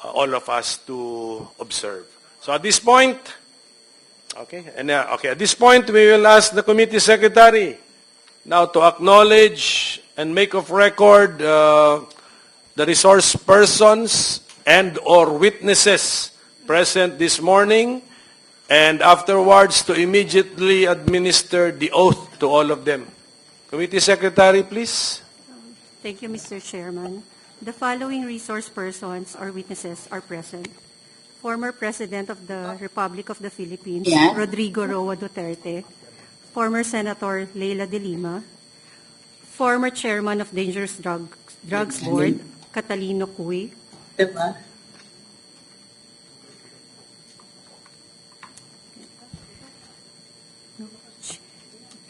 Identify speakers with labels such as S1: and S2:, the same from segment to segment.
S1: all of us to observe. So at this point, at this point, we will ask the committee secretary now to acknowledge and make of record the resource persons and or witnesses present this morning, and afterwards to immediately administer the oath to all of them. Committee secretary, please.
S2: Thank you, Mr. Chairman. The following resource persons or witnesses are present. Former President of the Republic of the Philippines, Rodrigo Roa Duterte. Former Senator Leila de Lima. Former Chairman of Dangerous Drugs Board, Catalino Cui.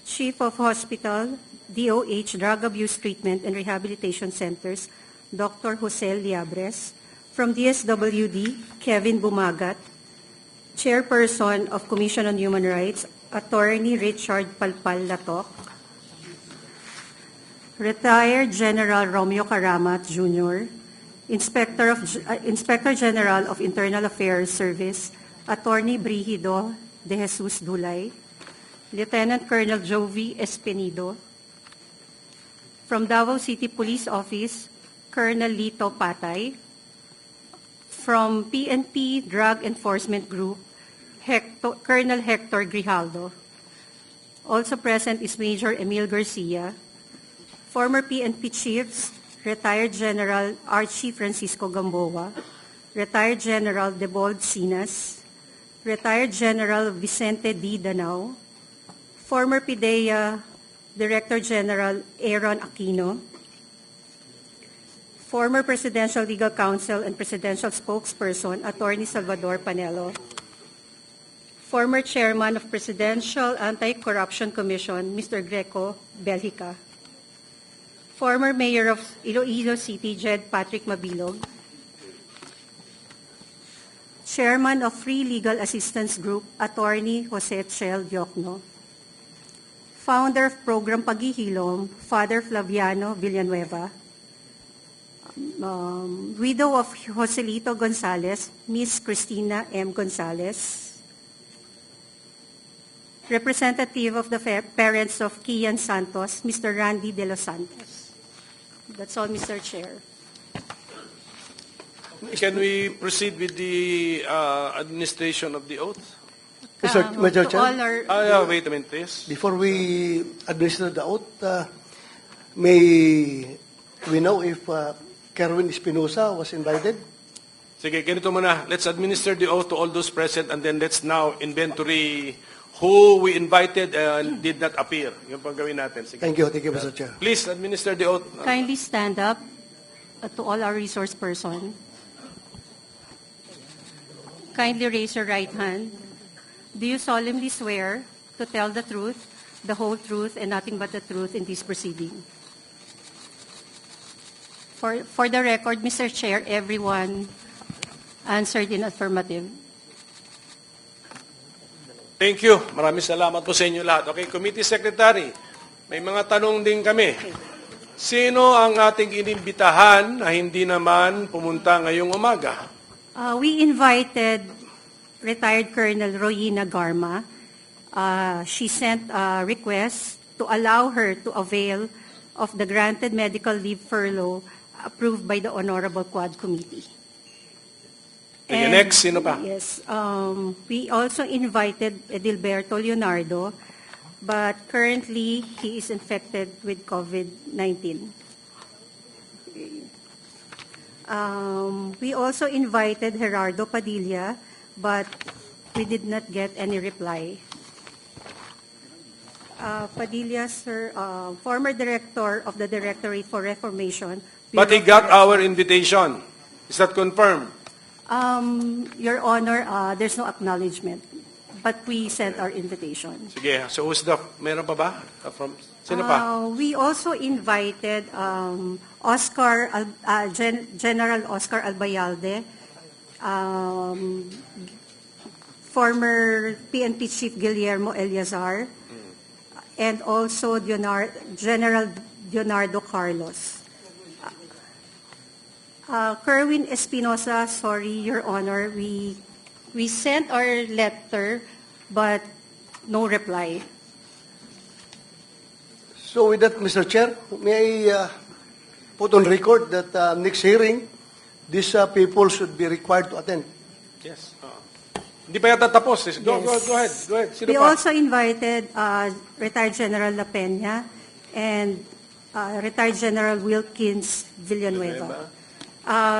S2: Chief of Hospital, DOH Drug Abuse Treatment and Rehabilitation Centers, Dr. Jose Liabres. From DSWD, Kevin Bumagat. Chairperson of Commission on Human Rights, Attorney Richard Palpal Latok. Retired General Romeo Karamat Jr., Inspector General of Internal Affairs Service, Attorney Brigido de Jesus Dulay. Lieutenant Colonel Jovi Espenido. From Davao City Police Office, Colonel Lito Patay. From PNP Drug Enforcement Group, Colonel Hector Grijaldo. Also present is Major Emil Garcia. Former PNP Chiefs, Retired General Archie Francisco Gamboa, Retired General Debold Sinas, Retired General Vicente D. Danao, former PIDEA Director General Aaron Aquino, former Presidential Legal Counsel and Presidential Spokesperson, Attorney Salvador Panelo, former Chairman of Presidential Anti-Corruption Commission, Mr. Greco Belhica, former Mayor of Iloilo City, Jed Patrick Mabilog, Chairman of Free Legal Assistance Group, Attorney Jose Chel Diokno, Founder of Program Paghihilom, Father Flaviano Villanueva, widow of Joselito Gonzalez, Miss Cristina M. Gonzalez, representative of the parents of Kian Santos, Mr. Randy De Los Santos. That's all, Mr. Chair.
S1: Can we proceed with the administration of the oath?
S3: Mr. Chair,
S1: wait a minute, please.
S3: before we administer the oath, may we know if Kerwin Espinosa was invited?
S1: Sige, ganito muna. Let's administer the oath to all those present, and then let's now inventory who we invited and did not appear. Yung pang gawin natin. Sige.
S3: Thank you, Mr. Chair.
S1: Please administer the oath.
S2: Kindly stand up to all our resource person. Kindly raise your right hand. Do you solemnly swear to tell the truth, the whole truth, and nothing but the truth in this proceeding? For the record, Mr. Chair, everyone answered in affirmative.
S1: Thank you. Maraming salamat po sa inyo lahat. Okay, Committee Secretary, may mga tanong din kami. Sino ang ating inimbitahan na hindi naman pumunta ngayong umaga?
S2: We invited retired Colonel Royina Garma. She sent a request to allow her to avail of the granted medical leave furlough approved by the Honorable Quad Committee.
S1: And next, sino pa?
S2: Yes. We also invited Edilberto Leonardo, but currently he is infected with COVID-19. We also invited Gerardo Padilla, but we did not get any reply. Padilla, sir, former director of the Directorate for Reformation.
S1: But he got our invitation. Is that confirmed?
S2: Your Honor, there's no acknowledgement, but we sent our invitation.
S1: Sige, so who's the, meron pa ba? Sino pa?
S2: We also invited General Oscar Albayalde, former PNP Chief Guillermo Eleazar, and also General Leonardo Carlos. Kerwin Espinosa, sorry, Your Honor, we sent our letter, but no reply.
S3: So with that, Mr. Chair, may I put on record that next hearing, these people should be required to attend.
S1: Yes. Hindi pa yata tapos. Go ahead. Sino
S2: We
S1: pa?
S2: also invited retired General La Peña and retired General Wilkins Villanueva.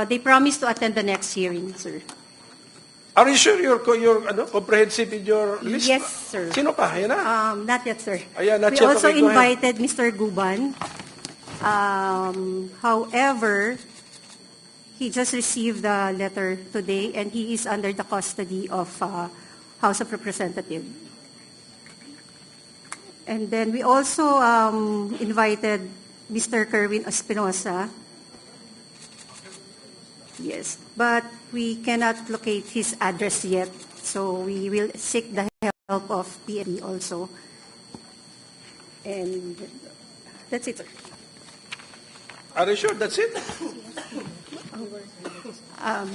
S2: They promised to attend the next hearing, sir.
S1: Are you sure you're comprehensive in your list?
S2: Yes, sir.
S1: Sino pa? Yan na.
S2: Not yet, sir.
S1: Ayan, not
S2: We
S1: yet.
S2: also
S1: Okay, go ahead.
S2: invited Mr. Guban. However, he just received the letter today, and he is under the custody of House of Representatives. And then we also invited Mr. Kerwin Espinosa. Yes, but we cannot locate his address yet, so we will seek the help of PNP also. And that's it, sir.
S1: Are you sure that's it?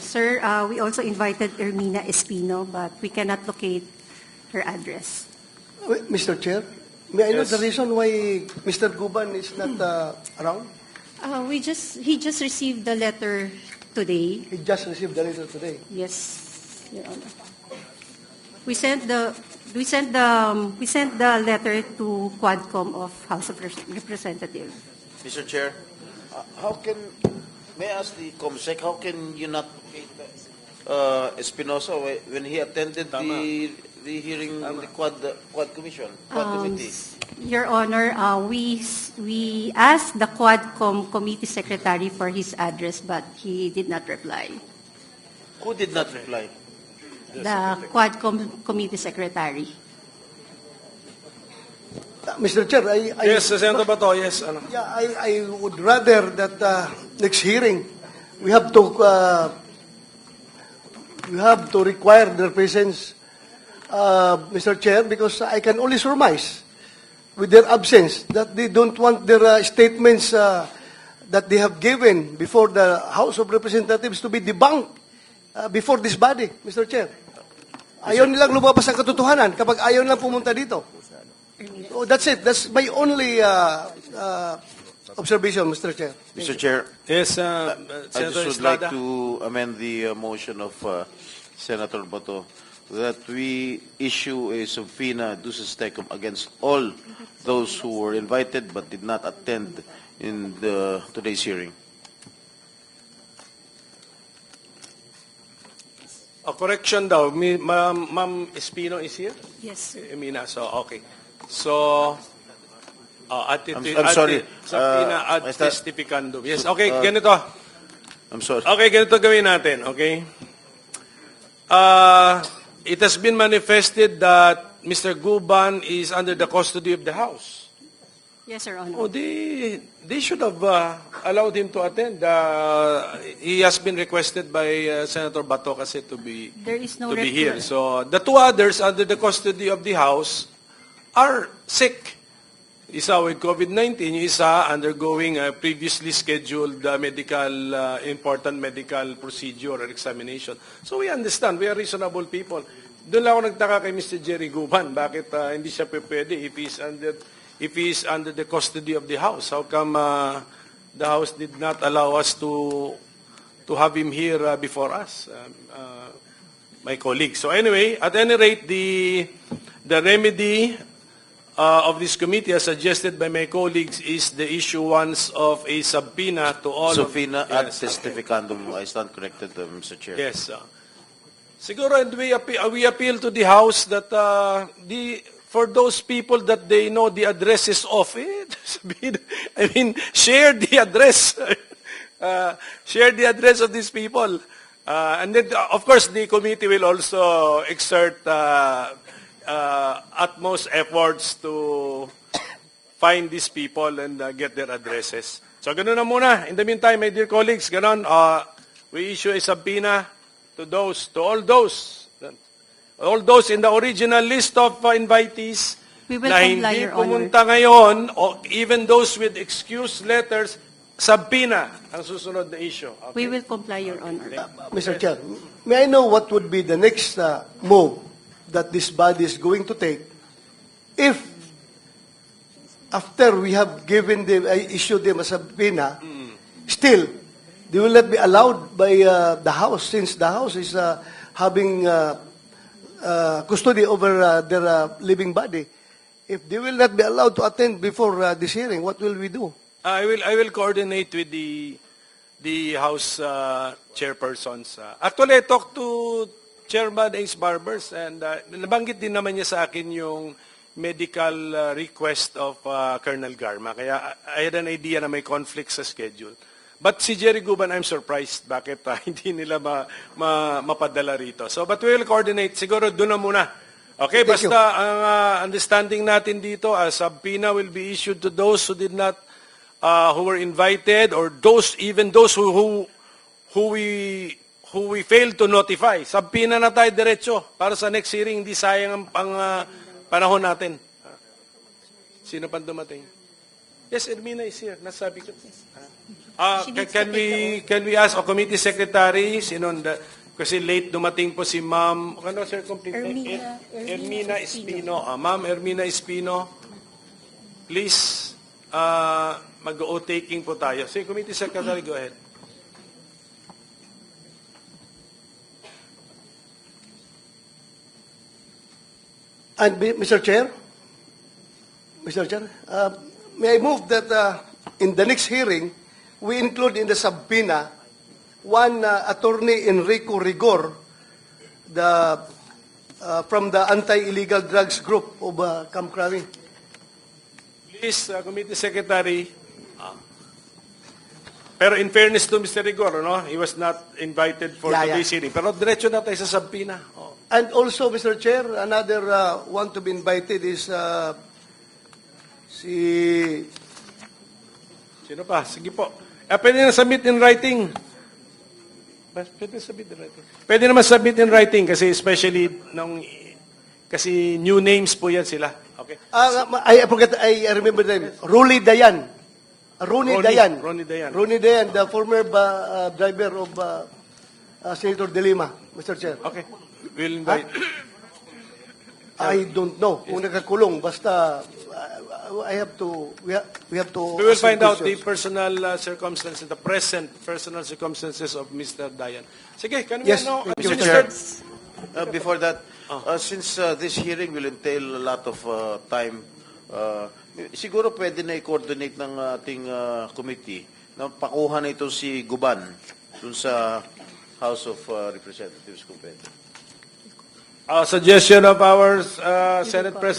S2: Sir, we also invited Ermina Espino, but we cannot locate her address.
S3: Wait, Mr. Chair, may I know
S1: Yes.
S3: the reason why Mr. Guban is not around?
S2: He just received the letter today.
S3: He just received the letter today.
S2: Yes, Your Honor. We sent the letter to Quadcom of House of Representatives.
S4: Mr. Chair, may I ask the COMSEC, how can you not locate Espinosa when he attended the hearing in the Quad Commission, Quad Committee?
S2: Your Honor, we asked the Quadcom Committee Secretary for his address, but he did not reply.
S4: Who did not reply?
S2: The Quadcom Committee Secretary.
S3: Mr. Chair,
S1: Yes, Senator Bato, yes. Ano?
S3: Yeah, I would rather that next hearing we have to require their presence, Mr. Chair, because I can only surmise with their absence that they don't want their statements that they have given before the House of Representatives to be debunked before this body, Mr. Chair. Ayaw nilang lumabas ang katotohanan kapag ayaw nilang pumunta dito. So that's it. That's my only observation, Mr. Chair.
S4: Mr. Chair,
S1: Yes,
S4: I
S1: Senator
S4: just would like
S1: Estrada.
S4: to amend the motion of Senator Bato that we issue a subpoena duces tecum against all those who were invited but did not attend in today's hearing.
S1: A correction daw. Ma'am Espino is here?
S2: Yes.
S1: Emina, so okay. So,
S4: I'm sorry.
S1: Subpoena ad
S4: I thought-
S1: testificandum. Yes, okay, ganito.
S4: I'm sorry.
S1: Okay, ganito gawin natin, okay? It has been manifested that Mr. Guban is under the custody of the House.
S2: Yes, Your Honor.
S1: Oh, they should have allowed him to attend. He has been requested by Senator Bato kasi to be
S2: There is no
S1: to be here.
S2: record.
S1: So the two others under the custody of the House are sick. Isa with COVID-19, yung isa undergoing a previously scheduled important medical procedure or examination. So we understand, we are reasonable people. Doon lang ako nagtaka kay Mr. Jerry Guban, bakit hindi siya pwede if he is under the custody of the House. How come the House did not allow us to have him here before us, my colleagues? So anyway, at any rate, the remedy of this committee, as suggested by my colleagues, is the issuance of a subpoena to all
S4: Subpoena ad
S1: Yes,
S4: testificandum. I stand corrected, Mr. Chair.
S1: Yes. Siguro, and we appeal to the House that for those people that they know the address is off, share the address. Share the address of these people. And then, of course, the committee will also exert utmost efforts to find these people and get their addresses. So, ganun na muna. In the meantime, my dear colleagues, ganun, we issue a subpoena to all those in the original list of invitees
S2: We will
S1: na
S2: comply,
S1: hindi
S2: Your Honor.
S1: pumunta ngayon, or even those with excuse letters, subpoena ang susunod na issue. Okay?
S2: We will comply, Your Honor.
S3: Mr. Chair, may I know what would be the next move that this body is going to take if after we have given them, issued them a subpoena, still, they will not be allowed by the House since the House is having custody over their living body. If they will not be allowed to attend before this hearing, what will we do?
S1: I will coordinate with the House chairpersons. Actually, I talked to Chairman Ace Barbers and nabanggit din naman niya sa akin yung medical request of Colonel Garma. Kaya I had an idea na may conflict sa schedule. But si Jerry Guban, I'm surprised bakit hindi nila mapadala rito. So, but we will coordinate. Siguro doon na muna. Okay,
S3: Thank
S1: basta ang understanding natin dito, a subpoena will be issued to those who did not, who were invited, or even those who we failed to notify. Subpoena na tayo diretso para sa next hearing, hindi sayang ang panahon natin. Sino pang dumating? Yes, Ermina is here. Nasabi ko. Can we ask a committee secretary, kasi late dumating po si Ma'am, ano sir, complete? Ermina Espino. Ma'am Ermina Espino, please, mag-o taking po tayo. Sige, committee secretary, go ahead.
S3: And Mr. Chair, may I move that in the next hearing, we include in the subpoena one attorney Enrico Rigor, from the anti-illegal drugs group of Camp Crowley.
S1: Please, committee secretary. Pero in fairness to Mr. Rigor, no? He was not invited for today's hearing. Pero diretso na tayo sa subpoena. Oh.
S3: And also, Mr. Chair, another one to be invited is
S1: Sino pa? Sige po. Pwede na submit in writing. Pwede naman submit in writing kasi especially kasi new names po yan sila. Okay.
S3: I forget, I remember the name. Rooney Dayan. Rooney Dayan. Rooney Dayan, the former driver of Senator De Lima, Mr. Chair.
S1: Okay. We'll invite.
S3: I don't know kung nakakulong. Basta, we have to
S1: We will
S3: ask
S1: find out the
S3: questions.
S1: personal circumstances, the present personal circumstances of Mr. Dayan. Sige, can we
S3: Yes,
S1: know?
S3: thank you,
S1: Mr.
S4: Before that, since this hearing will entail a lot of time, siguro pwede na i-coordinate ng ating committee na pakuha na ito si Guban dun sa House of Representatives kung pwede.
S1: Suggestion of our Senate President.